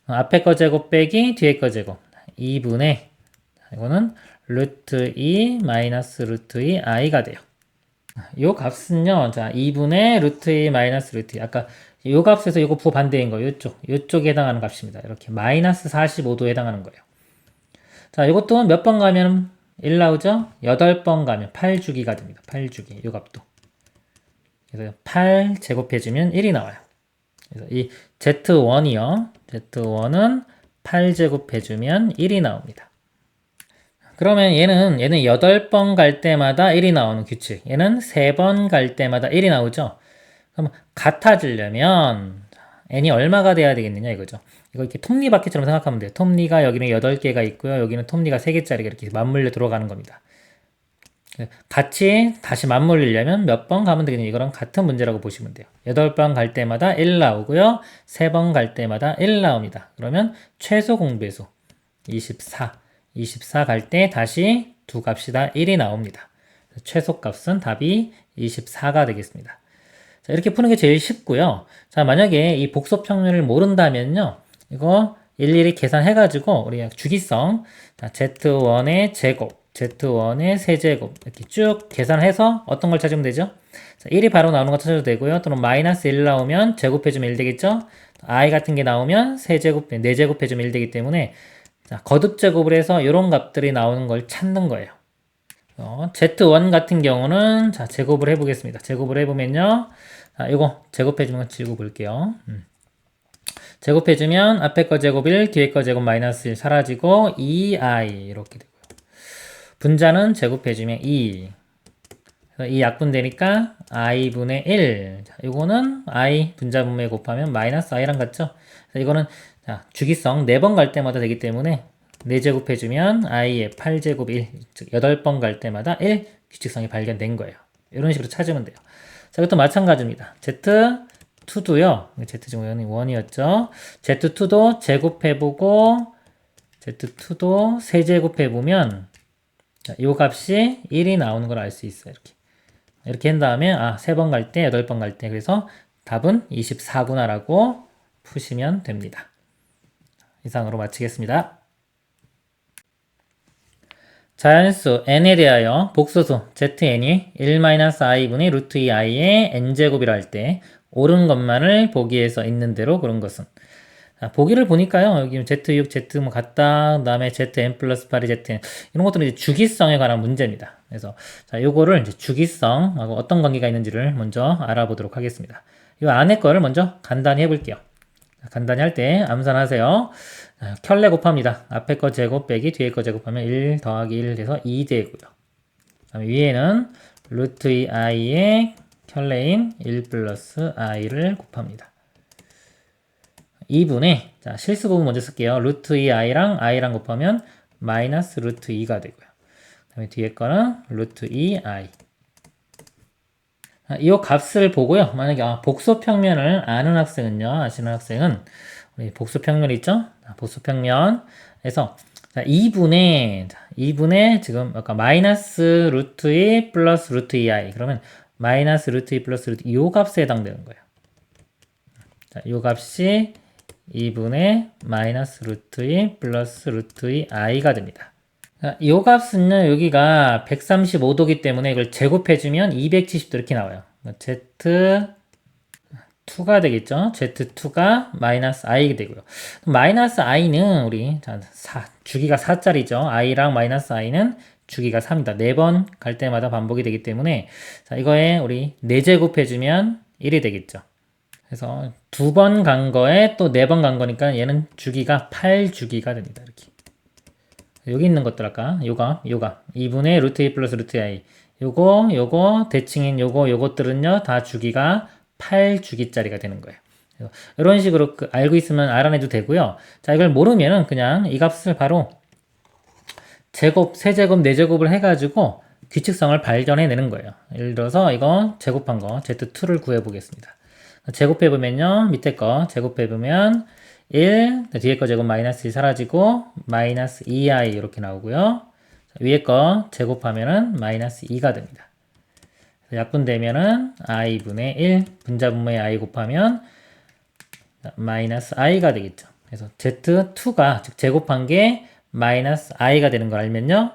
앞에 거 제곱 빼기 뒤에 거 제곱. 2분의, 이거는 루트 2 마이너스 루트 2 i가 돼요. 요 값은요, 자, 2분의 루트 2 마이너스 루트 2. 아까 요 값에서 요거 부호 반대인 거, 요쪽에 해당하는 값입니다. 이렇게 마이너스 45도에 해당하는 거예요. 자, 이것도 몇 번 가면 1 나오죠? 8번 가면 8주기가 됩니다. 8주기. 요 값도. 그래서 8 제곱해주면 1이 나와요. 그래서 이 Z1이요. Z1은 8 제곱해주면 1이 나옵니다. 그러면 얘는 8번 갈 때마다 1이 나오는 규칙. 얘는 3번 갈 때마다 1이 나오죠? 그럼 같아지려면 n이 얼마가 돼야 되겠느냐 이거죠. 이거 이렇게 톱니바퀴처럼 생각하면 돼요. 톱니가 여기는 8개가 있고요. 여기는 톱니가 3개짜리가 이렇게 맞물려 들어가는 겁니다. 같이 다시 맞물리려면 몇 번 가면 되겠냐. 이거랑 같은 문제라고 보시면 돼요. 8번 갈 때마다 1 나오고요. 3번 갈 때마다 1 나옵니다. 그러면 최소 공배수 24. 24 갈 때 다시 두 값이 다 1이 나옵니다. 최소값은 답이 24가 되겠습니다. 자, 이렇게 푸는 게 제일 쉽고요. 자, 만약에 이 복소평면을 모른다면요. 이거 일일이 계산해가지고 우리 주기성 자, Z1의 제곱, Z1의 세제곱 이렇게 쭉 계산해서 어떤 걸 찾으면 되죠? 자, 1이 바로 나오는 거 찾아도 되고요. 또는 마이너스 1 나오면 제곱해주면 1 되겠죠? i 같은 게 나오면 세제곱, 4제곱해주면 1 되기 때문에 자, 거듭제곱을 해서 이런 값들이 나오는 걸 찾는 거예요. Z1 같은 경우는 자, 제곱을 해보겠습니다. 제곱을 해보면요. 자, 이거 제곱해주는 거 지우고 볼게요. 제곱해주면 앞에 거 제곱 1, 뒤에 거 제곱 마이너스 1 사라지고 2i 이렇게 되고요. 분자는 제곱해주면 2. 그래서 이 약분되니까 i분의 1. 자, 이거는 i 분자분모에 곱하면 마이너스 i랑 같죠? 이거는 자, 주기성 4번 갈 때마다 되기 때문에 4제곱 해주면 i의 8제곱 1, 즉 8번 갈 때마다 1 규칙성이 발견된 거예요. 이런 식으로 찾으면 돼요. 자, 이것도 마찬가지입니다. Z2도요. Z 증후연이 1이었죠. Z2도 제곱해보고 Z2도 세제곱해보면 자, 요 값이 1이 나오는 걸 알 수 있어요. 이렇게 한 다음에, 3번 갈 때, 8번 갈 때. 그래서 답은 24구나라고 푸시면 됩니다. 이상으로 마치겠습니다. 자연수 n에 대하여 복소수 zn이 1-i분의 루트 2i의 n제곱이라 할 때 옳은 것만을 보기에서 있는 대로 그런 것은. 보기를 보니까요, 여기 z6, z 뭐 같다, 그 다음에 zn 플러스 8이 zn, 이런 것들은 이제 주기성에 관한 문제입니다. 그래서, 자, 요거를 이제 주기성하고 어떤 관계가 있는지를 먼저 알아보도록 하겠습니다. 이 안에 거를 먼저 간단히 해볼게요. 간단히 할 때 암산하세요. 켤레 곱합니다. 앞에 거 제곱 빼기 뒤에 거 제곱하면 1 더하기 1 돼서 2 되고요. 그다음에 위에는 루트 2i의 켤레인 1 플러스 i를 곱합니다. 2분의, 자, 실수 부분 먼저 쓸게요. 루트 2i랑 i랑 곱하면 마이너스 루트 2가 되고요. 그 다음에 뒤에 거는 루트 2i. 이 값을 보고요. 만약에 복소평면을 아는 학생은요, 아시는 학생은 우리 복소평면 있죠? 복소평면에서 2분의 지금 아까 마이너스 루트 2 플러스 루트 2i 그러면 마이너스 루트 2 플러스 루트 2 이 값에 해당되는 거예요. 자, 이 값이 2분의 마이너스 루트 2 플러스 루트 2i가 됩니다. 이 값은요, 여기가 135도기 때문에 이걸 제곱해주면 270도 이렇게 나와요. Z2가 되겠죠? Z2가 마이너스 i 되고요. 마이너스 i는 우리, 자, 주기가 4짜리죠. i랑 마이너스 i는 주기가 3이다. 4번 갈 때마다 반복이 되기 때문에, 자, 이거에 우리 4제곱해주면 1이 되겠죠. 그래서 2번 간 거에 또 4번 간 거니까 얘는 주기가 8주기가 됩니다. 이렇게. 여기 있는 것들 아까 요가 2분의 루트 2 플러스 루트 i 요거 대칭인 요것들은요 다 주기가 8주기짜리가 되는 거예요. 이런 식으로 알고 있으면 알아내도 되고요. 자, 이걸 모르면은 그냥 이 값을 바로 제곱, 세제곱, 네제곱을 해가지고 규칙성을 발견해내는 거예요. 예를 들어서 이거 제곱한 거 Z2를 구해보겠습니다. 제곱해보면요, 밑에 거 제곱해보면 1, 뒤에 거 제곱 마이너스 1 사라지고 마이너스 2i 이렇게 나오고요. 위에 거 제곱하면은 마이너스 2가 됩니다. 약분되면은 i분의 1 분자분모의 i 곱하면 마이너스 i가 되겠죠. 그래서 z2가 즉 제곱한 게 마이너스 i가 되는 걸 알면요.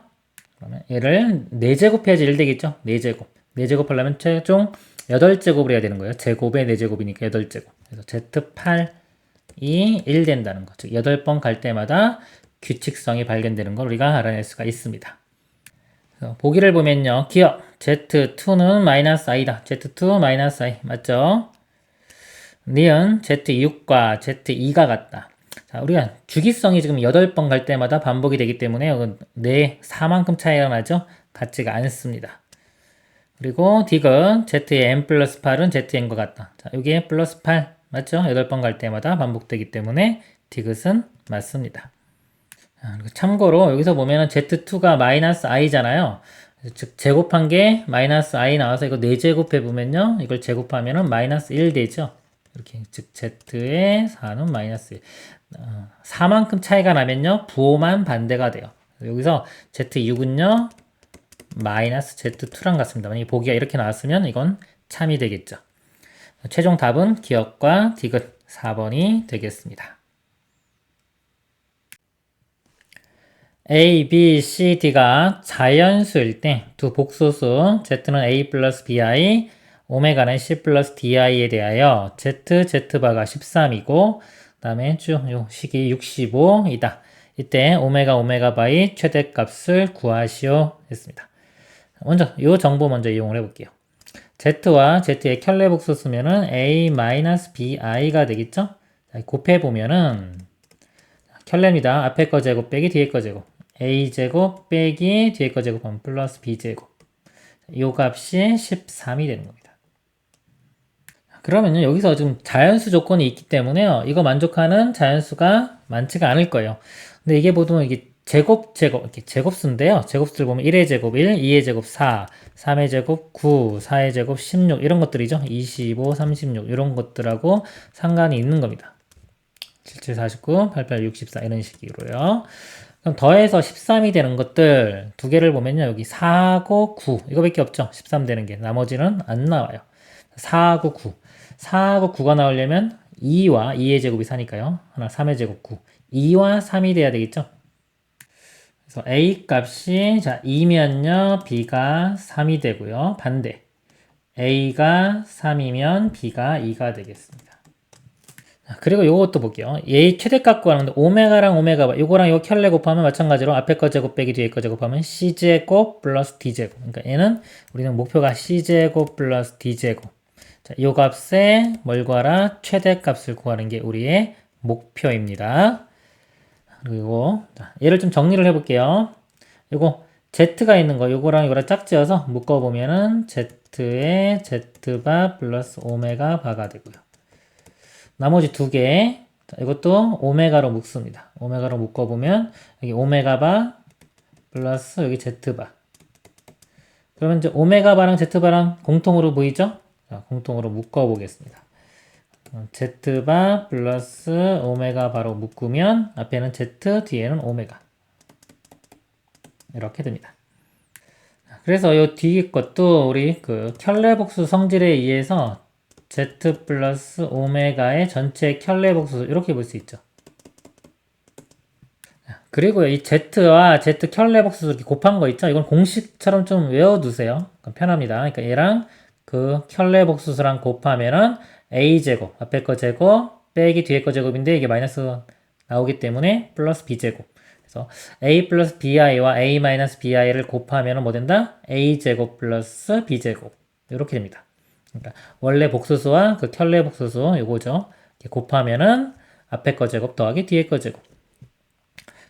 그러면 얘를 4제곱해야지 1 되겠죠. 4제곱. 4제곱 하려면 최종 8제곱을 해야 되는 거예요. 제곱의 4제곱이니까 8제곱. 그래서 z8 이 1 된다는 거. 즉 8번 갈 때마다 규칙성이 발견되는 걸 우리가 알아낼 수가 있습니다. 보기를 보면요. 기억 Z2는 마이너스 i다. Z2 마이너스 i 맞죠? 니은 Z6과 Z2가 같다. 자, 우리가 주기성이 지금 8번 갈 때마다 반복이 되기 때문에 4만큼 차이가 나죠? 같지가 않습니다. 그리고 디귿 Z의 n 플러스 8은 Zn과 같다. 자, 여기에 플러스 8 맞죠? 8번 갈 때마다 반복되기 때문에 디귿은 맞습니다. 참고로 여기서 보면은 Z2가 마이너스 i잖아요. 즉 제곱한 게 마이너스 i 나와서 이거 4제곱 해보면요. 이걸 제곱하면은 마이너스 1 되죠. 이렇게 즉 Z의 4는 마이너스 1. 4만큼 차이가 나면요. 부호만 반대가 돼요. 여기서 Z6은요. 마이너스 Z2랑 같습니다. 만약에 보기가 이렇게 나왔으면 이건 참이 되겠죠. 최종 답은 기억과 디귿 4번이 되겠습니다. A, B, C, D가 자연수일 때 두 복소수 Z는 A 플러스 BI, 오메가는 C 플러스 DI에 대하여 Z, Z바가 13이고 그 다음에 쭉 요 식이 65이다. 이때 오메가 바의 최대값을 구하시오 했습니다. 먼저 이 정보 먼저 이용을 해볼게요. Z와 Z의 켤레 복소수면은 A-BI가 되겠죠? 곱해보면은 켤레입니다. 앞에 거 제곱 빼기 뒤에 거 제곱. A제곱 빼기 뒤에 거 제곱하면 플러스 B제곱. 이 값이 13이 되는 겁니다. 그러면요, 여기서 좀 자연수 조건이 있기 때문에요. 이거 만족하는 자연수가 많지가 않을 거예요. 근데 이게 보통 이게 제곱, 이렇게 제곱수인데요. 제곱수를 보면 1의 제곱 1, 2의 제곱 4, 3의 제곱 9, 4의 제곱 16 이런 것들이죠. 25, 36 이런 것들하고 상관이 있는 겁니다. 77, 49, 88, 64 이런 식으로요. 그럼 더해서 13이 되는 것들 두 개를 보면요. 여기 4하고 9 이거밖에 없죠. 13 되는 게. 나머지는 안 나와요. 4하고 9. 4하고 9가 나오려면 2와 2의 제곱이 4니까요. 하나 3의 제곱 9. 2와 3이 돼야 되겠죠. 그래서 A 값이 자 2면요. B가 3이 되고요. 반대. A가 3이면 B가 2가 되겠습니다. 그리고 요것도 볼게요. 얘 최대값 구하는데 오메가랑 오메가 요거랑 요 켤레 곱하면 마찬가지로 앞에 거 제곱 빼기 뒤에 거 제곱하면 C제곱 플러스 D제곱. 그러니까 얘는 우리는 목표가 C제곱 플러스 D제곱. 자, 요 값에 뭘 구하라? 최대값을 구하는 게 우리의 목표입니다. 그리고 자, 얘를 좀 정리를 해볼게요. 요거 Z가 있는 거 요거랑 요거랑 짝지어서 묶어보면은 Z에 Z바 플러스 오메가 바가 되고요. 나머지 두 개, 이것도 오메가로 묶습니다. 오메가로 묶어보면, 여기 오메가바 플러스 여기 Z바. 그러면 이제 오메가바랑 Z바랑 공통으로 보이죠? 자, 공통으로 묶어보겠습니다. Z바 플러스 오메가바로 묶으면, 앞에는 Z, 뒤에는 오메가. 이렇게 됩니다. 그래서 이 뒤에 것도 우리 그 켤레복수 성질에 의해서 Z 플러스 오메가의 전체 켤레복수 이렇게 볼 수 있죠. 그리고 이 Z와 Z 켤레복수 이렇게 곱한 거 있죠. 이건 공식처럼 좀 외워두세요. 편합니다. 그러니까 얘랑 그 켤레복수수랑 곱하면은 A제곱, 앞에 거 제곱, 빼기 뒤에 거 제곱인데 이게 마이너스 나오기 때문에 플러스 B제곱. 그래서 A 플러스 BI와 A 마이너스 BI를 곱하면은 뭐 된다? A제곱 플러스 B제곱. 이렇게 됩니다. 그러니까 원래 복수수와 그 켤레 복수수 요거죠. 곱하면은 앞에 거 제곱 더하기 뒤에 거 제곱.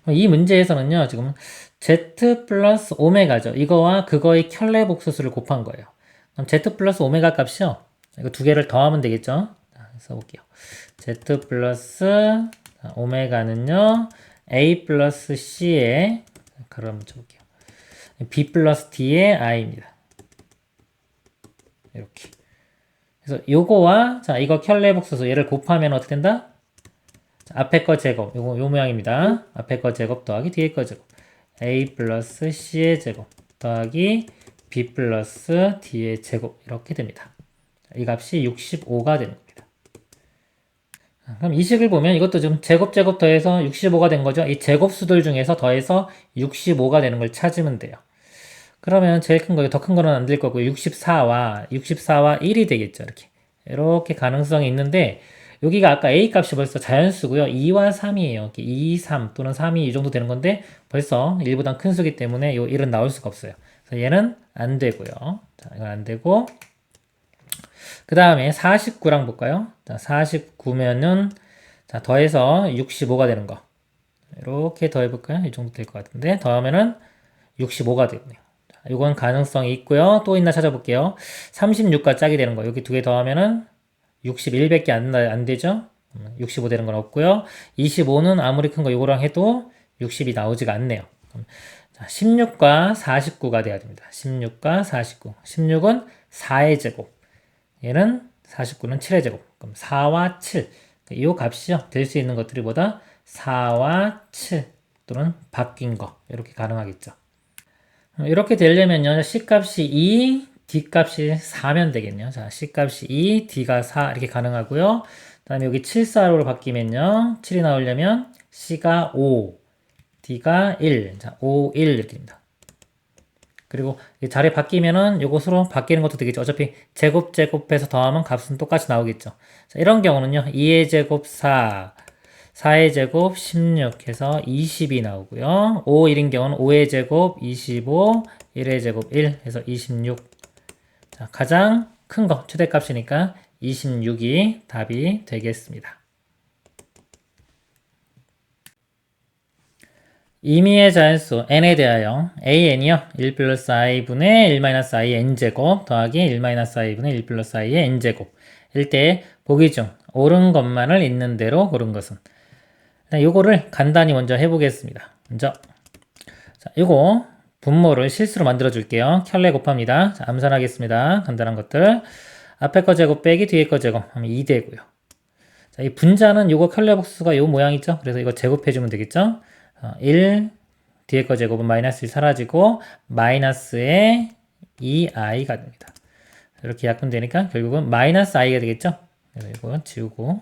이 문제에서는요. 지금 Z 플러스 오메가죠. 이거와 그거의 켤레 복수수를 곱한 거예요. 그럼 Z 플러스 오메가 값이요. 이거 두 개를 더하면 되겠죠. 자, 써볼게요. Z 플러스 오메가는요. A 플러스 C의 가로 한번 쳐볼게요. B 플러스 D의 I입니다. 이렇게. 그래서 요거와 자 이거 켤레 복수수 얘를 곱하면 어떻게 된다? 자, 앞에 거 제곱 요거 요 모양입니다. 앞에 거 제곱 더하기 뒤에 거 제곱 A 플러스 C의 제곱 더하기 B 플러스 D의 제곱 이렇게 됩니다. 자, 이 값이 65가 되는 겁니다. 자, 그럼 이 식을 보면 이것도 지금 제곱 더해서 65가 된 거죠. 이 제곱수들 중에서 더해서 65가 되는 걸 찾으면 돼요. 그러면 제일 큰 거, 더 큰 거는 안 될 거고 64와 1이 되겠죠. 이렇게 가능성이 있는데 여기가 아까 A 값이 벌써 자연수고요. 2와 3이에요. 2, 3 또는 3이 이 정도 되는 건데 벌써 1보다 큰 수기 때문에 이 1은 나올 수가 없어요. 그래서 얘는 안 되고요. 자, 이건 안 되고 그 다음에 49랑 볼까요? 자, 49면은 자, 더해서 65가 되는 거. 이렇게 더해볼까요? 이 정도 될 것 같은데 더하면은 65가 되겠네요. 이건 가능성이 있고요. 또 있나 찾아볼게요. 36과 짝이 되는 거. 여기 두 개 더하면은 61밖에 안 되죠? 65 되는 건 없고요. 25는 아무리 큰 거 이거랑 해도 60이 나오지가 않네요. 자, 16과 49가 돼야 됩니다. 16과 49. 16은 4의 제곱. 얘는 49는 7의 제곱. 그럼 4와 7. 이 값이요. 될 수 있는 것들이 보다 4와 7 또는 바뀐 거. 이렇게 가능하겠죠. 이렇게 되려면요. C값이 2, D값이 4면 되겠네요. 자, C값이 2, D가 4 이렇게 가능하고요. 그 다음에 여기 7, 4로 바뀌면요. 7이 나오려면 C가 5, D가 1. 자, 5, 1 이렇게 됩니다. 그리고 자리 바뀌면은 요것으로 바뀌는 것도 되겠죠. 어차피 제곱해서 더하면 값은 똑같이 나오겠죠. 자, 이런 경우는요. 2의 제곱 4, 4의 제곱 16 해서 20이 나오고요. 5, 1인 경우는 5의 제곱 25, 1의 제곱 1 해서 26. 자, 가장 큰 거, 최대값이니까 26이 답이 되겠습니다. 임의의 자연수 n에 대하여 an이요. 1 플러스 i분의 1 마이너스 i n제곱 더하기 1 마이너스 i분의 1 플러스 i의 n제곱 일 때 보기 중 옳은 것만을 있는 대로 고른 것은 요거를 간단히 먼저 해보겠습니다. 먼저 자, 요거 분모를 실수로 만들어 줄게요. 켤레 곱합니다. 자, 암산하겠습니다. 간단한 것들 앞에 거 제곱 빼기 뒤에 거 제곱 하면 2 되고요. 자, 이 분자는 요거 켤레 복수가 요 모양이죠. 그래서 이거 제곱해 주면 되겠죠. 1 뒤에 거 제곱은 마이너스 1 사라지고 마이너스의 2i가 됩니다. 이렇게 약분되니까 결국은 마이너스 i가 되겠죠? 그래서 이거 지우고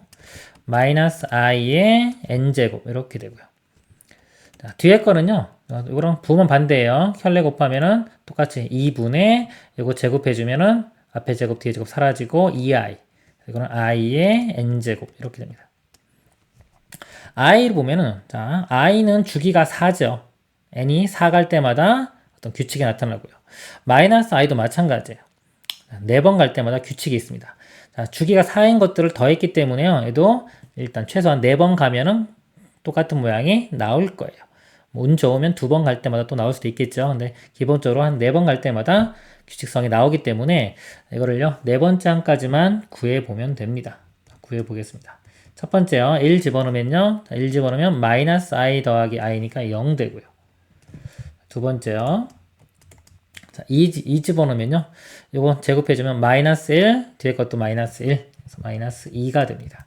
마이너스 i의 n제곱 이렇게 되고요. 자, 뒤에 거는요. 이거랑 부분 반대예요. 혈내 곱하면은 똑같이 2분의 이거 제곱해주면은 앞에 제곱 뒤에 제곱 사라지고 2i. 이거는 i의 n제곱 이렇게 됩니다. i를 보면은 자 i는 주기가 4죠. n이 4 갈 때마다 어떤 규칙이 나타나고요. 마이너스 i도 마찬가지예요. 4번 갈 때마다 규칙이 있습니다. 자, 주기가 4인 것들을 더했기 때문에요. 얘도 일단 최소한 4번 가면은 똑같은 모양이 나올 거예요. 운 좋으면 2번 갈 때마다 또 나올 수도 있겠죠. 근데 기본적으로 한 4번 갈 때마다 규칙성이 나오기 때문에 이거를요. 4번째 항까지만 구해보면 됩니다. 구해보겠습니다. 첫 번째요. 1 집어넣으면요. 1 집어넣으면 마이너스 i 더하기 i니까 0 되고요. 두 번째요. 자, 2 집어넣으면요. 이거 제곱해주면 마이너스 1, 뒤에 것도 마이너스 1, 그래서 마이너스 2가 됩니다.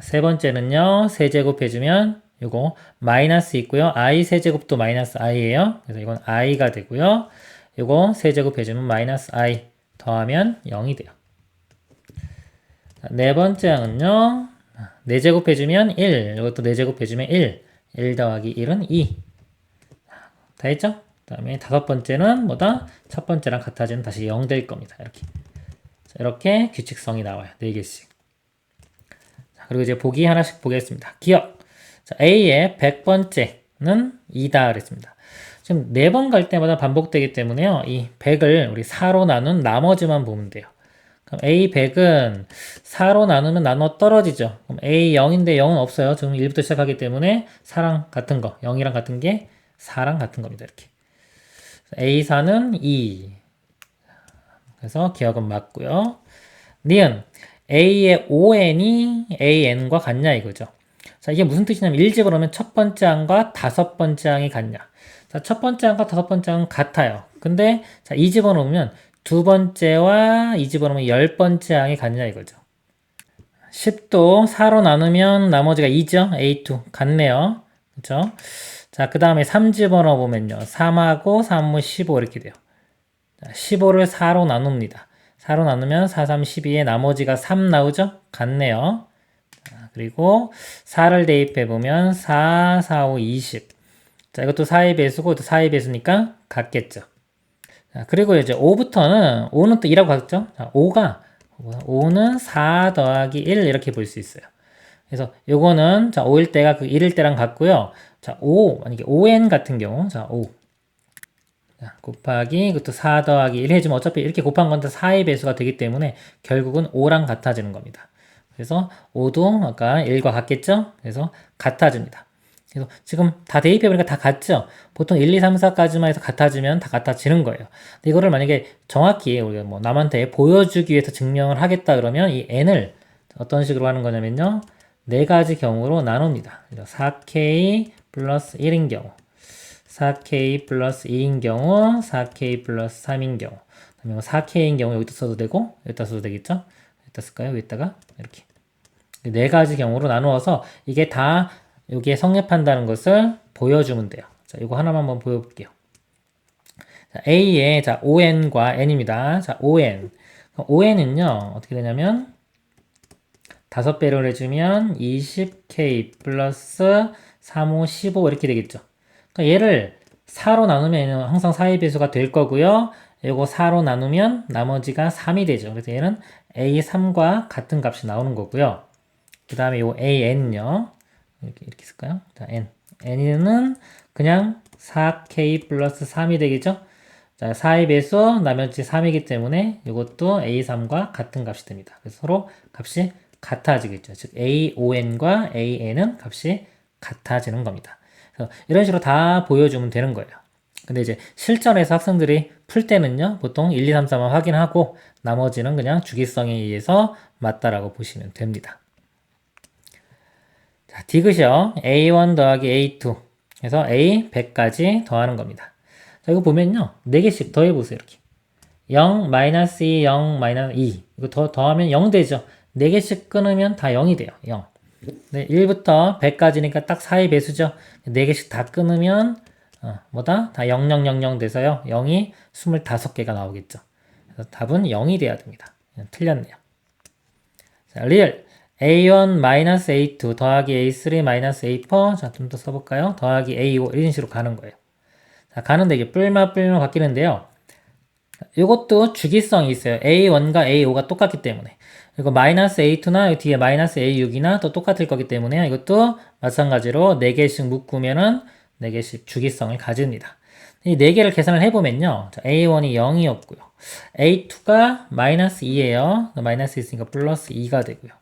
세 번째는요. 세제곱해주면 이거 마이너스 있고요. i 세제곱도 마이너스 i예요. 그래서 이건 i가 되고요. 이거 세제곱해주면 마이너스 i 더하면 0이 돼요. 네 번째 항은요. 4제곱해주면 1, 이것도 4제곱해주면 1 더하기 1은 2. 다 했죠? 그 다음에 다섯 번째는 뭐다? 첫 번째랑 같아지면 다시 0 될 겁니다. 이렇게. 자, 이렇게 규칙성이 나와요. 4개씩. 자, 그리고 이제 보기 하나씩 보겠습니다. 기억. 자, A의 100번째는 2다 그랬습니다. 지금 4번 갈 때마다 반복되기 때문에요. 이 100을 우리 4로 나눈 나머지만 보면 돼요. 그럼 A 100은 4로 나누면 나눠 떨어지죠. 그럼 A 0인데 0은 없어요. 지금 1부터 시작하기 때문에 4랑 같은 거, 0이랑 같은 게 4랑 같은 겁니다. 이렇게. A 4는 2. 그래서 기억은 맞고요. 니은 A의 ON이 AN과 같냐 이거죠. 자, 이게 무슨 뜻이냐면 1 집어넣으면 첫 번째 항과 다섯 번째 항이 같냐. 자, 첫 번째 항과 다섯 번째 항은 같아요. 근데 자, 2 집어넣으면 두 번째와 2 집어넣으면 10번째 항이 같냐 이거죠. 10도 4로 나누면 나머지가 2죠. A2 같네요. 그렇죠? 자, 그 다음에 3 집어넣어 보면요. 3하고 3은 15 이렇게 돼요. 자, 15를 4로 나눕니다. 4로 나누면 4, 3, 12에 나머지가 3 나오죠? 같네요. 자, 그리고 4를 대입해 보면 4, 4, 5, 20. 자, 이것도 4의 배수고 이것도 4의 배수니까 같겠죠. 자, 그리고 이제 5부터는 5는 또 2라고 갔죠? 자, 5는 4 더하기 1 이렇게 볼 수 있어요. 그래서 요거는 자 5일 때가 그 1일 때랑 같고요. 자 5, 만약에 5n 같은 경우 자 5 자, 곱하기 이것도 4 더하기 1 해주면 어차피 이렇게 곱한 건 다 4의 배수가 되기 때문에 결국은 5랑 같아지는 겁니다. 그래서 5도 아까 1과 같겠죠? 그래서 같아집니다. 그래서 지금 다 대입해보니까 다 같죠? 보통 1, 2, 3, 4까지만 해서 같아지면 다 같아지는 거예요. 근데 이거를 만약에 정확히 우리가 뭐 남한테 보여주기 위해서 증명을 하겠다 그러면 이 n을 어떤 식으로 하는 거냐면요. 4가지 경우로 나눕니다. 4k 플러스 1인 경우, 4k 플러스 2인 경우, 4k 플러스 3인 경우, 그다음에 4k인 경우 여기다 써도 되고, 여기다 써도 되겠죠? 여기다 쓸까요? 여기다가 이렇게 4가지 경우로 나누어서 이게 다 여기에 성립한다는 것을 보여주면 돼요. 자, 이거 하나만 한번 보여볼게요. 자, A의 자, ON과 N입니다. 자, ON. ON은요, 어떻게 되냐면, 5배를 해주면 20k 플러스 3, 5, 15 이렇게 되겠죠. 그러니까 얘를 4로 나누면 항상 4의 배수가 될 거고요. 이거 4로 나누면 나머지가 3이 되죠. 그래서 얘는 A3과 같은 값이 나오는 거고요. 그 다음에 이 AN요. 이렇게 쓸까요? 자, N. N은 그냥 4K 플러스 3이 되겠죠? 자, 4의 배수, 나머지 3이기 때문에 이것도 A3과 같은 값이 됩니다. 그래서 서로 값이 같아지겠죠. 즉, AON과 AN은 값이 같아지는 겁니다. 그래서 이런 식으로 다 보여주면 되는 거예요. 근데 이제 실전에서 학생들이 풀 때는요, 보통 1, 2, 3, 4만 확인하고 나머지는 그냥 주기성에 의해서 맞다라고 보시면 됩니다. 자, 디귿이요. A1 더하기 A2. 그래서 A 100까지 더하는 겁니다. 자, 이거 보면요. 4개씩 더해보세요. 이렇게. 0, 마이너스 2, 0, 마이너스 2. 이거 더하면 0 되죠. 4개씩 끊으면 다 0이 돼요. 0. 네, 1부터 100까지니까 딱 4의 배수죠. 4개씩 다 끊으면 뭐다? 다 0000 돼서요. 0이 25개가 나오겠죠. 그래서 답은 0이 돼야 됩니다. 틀렸네요. 자, 리얼 A1-A2 더하기 A3-A4 자, 좀 더 써볼까요? 더하기 A5 이런 식으로 가는 거예요. 자, 가는데 이게 뿔마 바뀌는데요. 이것도 주기성이 있어요. A1과 A5가 똑같기 때문에. 그리고 마이너스 A2나 뒤에 마이너스 A6이나 또 똑같을 거기 때문에 이것도 마찬가지로 4개씩 묶으면은 4개씩 주기성을 가집니다. 이 4개를 계산을 해보면요. 자, A1이 0이었고요. A2가 마이너스 2예요. 마이너스 있으니까 플러스 2가 되고요.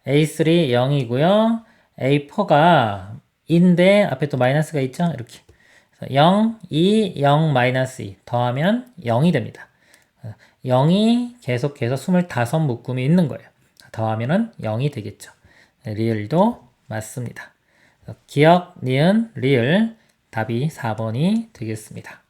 A3 0이고요. A4가 2인데 앞에 또 마이너스가 있죠. 이렇게. 0, 2, 0, 마이너스 2 더하면 0이 됩니다. 0이 계속해서 25 묶음이 있는 거예요. 더하면은 0이 되겠죠. 리을도 맞습니다. 기억, 니은, 리을 답이 4번이 되겠습니다.